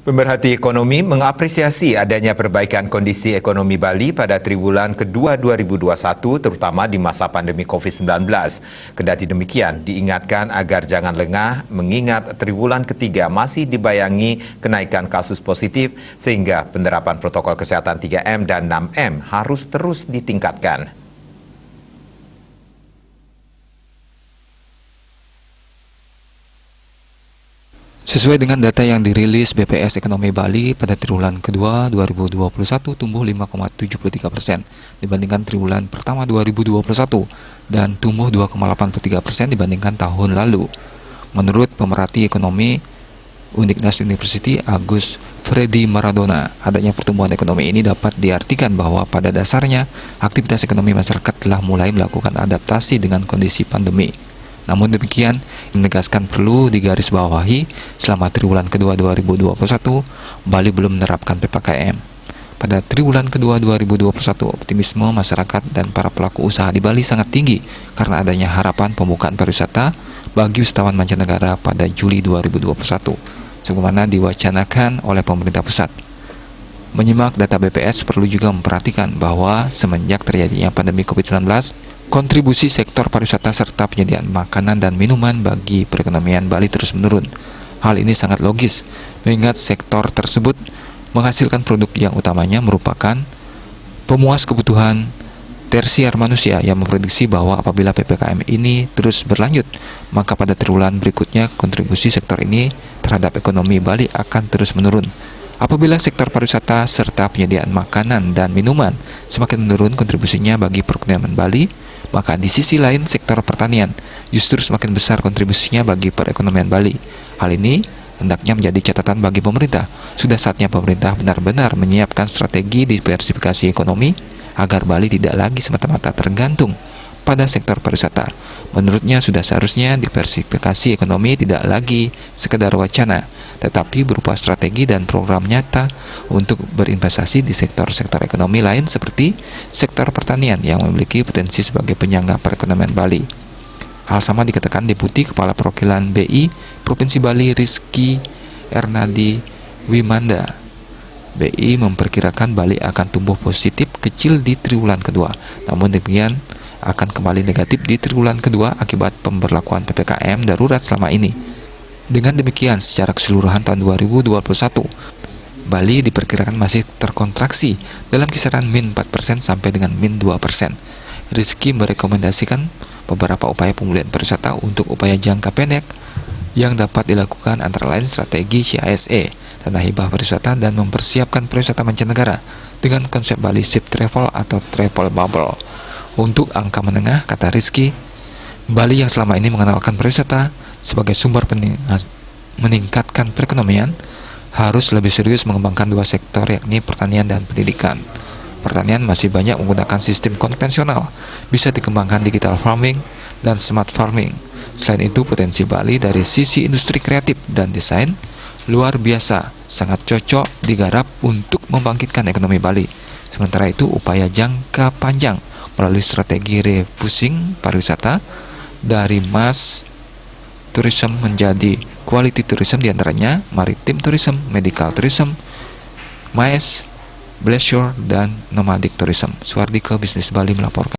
Pemerhati ekonomi mengapresiasi adanya perbaikan kondisi ekonomi Bali pada triwulan kedua 2021 terutama di masa pandemi COVID-19. Kendati demikian, diingatkan agar jangan lengah mengingat triwulan ketiga masih dibayangi kenaikan kasus positif sehingga penerapan protokol kesehatan 3M dan 6M harus terus ditingkatkan. Sesuai dengan data yang dirilis BPS Ekonomi Bali pada triwulan kedua 2021 tumbuh 5,73% dibandingkan triwulan pertama 2021 dan tumbuh 2,83% dibandingkan tahun lalu. Menurut pemerhati ekonomi Uniknas University Agus Freddy Maradona, adanya pertumbuhan ekonomi ini dapat diartikan bahwa pada dasarnya aktivitas ekonomi masyarakat telah mulai melakukan adaptasi dengan kondisi pandemi. Namun demikian, menegaskan perlu digarisbawahi selama triwulan kedua 2021, Bali belum menerapkan PPKM. Pada triwulan kedua 2021, optimisme masyarakat dan para pelaku usaha di Bali sangat tinggi karena adanya harapan pembukaan pariwisata bagi wisatawan mancanegara pada Juli 2021, sebagaimana diwacanakan oleh pemerintah pusat. Menyimak data BPS perlu juga memperhatikan bahwa semenjak terjadinya pandemi COVID-19, kontribusi sektor pariwisata serta penyediaan makanan dan minuman bagi perekonomian Bali terus menurun. Hal ini sangat logis, mengingat sektor tersebut menghasilkan produk yang utamanya merupakan pemuas kebutuhan tersier manusia yang memprediksi bahwa apabila PPKM ini terus berlanjut, maka pada triwulan berikutnya kontribusi sektor ini terhadap ekonomi Bali akan terus menurun. Apabila sektor pariwisata serta penyediaan makanan dan minuman semakin menurun kontribusinya bagi perekonomian Bali, maka di sisi lain sektor pertanian justru semakin besar kontribusinya bagi perekonomian Bali. Hal ini hendaknya menjadi catatan bagi pemerintah. Sudah saatnya pemerintah benar-benar menyiapkan strategi diversifikasi ekonomi agar Bali tidak lagi semata-mata tergantung pada sektor pariwisata. Menurutnya sudah seharusnya diversifikasi ekonomi tidak lagi sekedar wacana, tetapi berupa strategi dan program nyata untuk berinvestasi di sektor-sektor ekonomi lain seperti sektor pertanian yang memiliki potensi sebagai penyangga perekonomian Bali. Hal sama dikatakan Deputi Kepala Perwakilan BI Provinsi Bali Rizky Ernadi Wimanda. BI memperkirakan Bali akan tumbuh positif kecil di triwulan kedua, namun demikian akan kembali negatif di triwulan kedua akibat pemberlakuan PPKM darurat selama ini. Dengan demikian, secara keseluruhan tahun 2021, Bali diperkirakan masih terkontraksi dalam kisaran min 4% sampai dengan min 2%. Rizky merekomendasikan beberapa upaya pemulihan pariwisata untuk upaya jangka pendek yang dapat dilakukan antara lain strategi CISE, tanah hibah pariwisata, dan mempersiapkan pariwisata mancanegara dengan konsep Bali Ship Travel atau Travel Bubble. Untuk angka menengah, kata Rizky, Bali yang selama ini mengenalkan pariwisata sebagai sumber meningkatkan perekonomian harus lebih serius mengembangkan dua sektor yakni pertanian dan pendidikan. Pertanian masih banyak menggunakan sistem konvensional, bisa dikembangkan digital farming dan smart farming. Selain itu, potensi Bali dari sisi industri kreatif dan desain luar biasa, sangat cocok digarap untuk membangkitkan ekonomi Bali. Sementara itu, upaya jangka panjang melalui strategi refocusing pariwisata dari mass tourism menjadi quality tourism, diantaranya maritim tourism, medical tourism, MICE, leisure, dan nomadic tourism. Suardike Bisnis Bali melaporkan.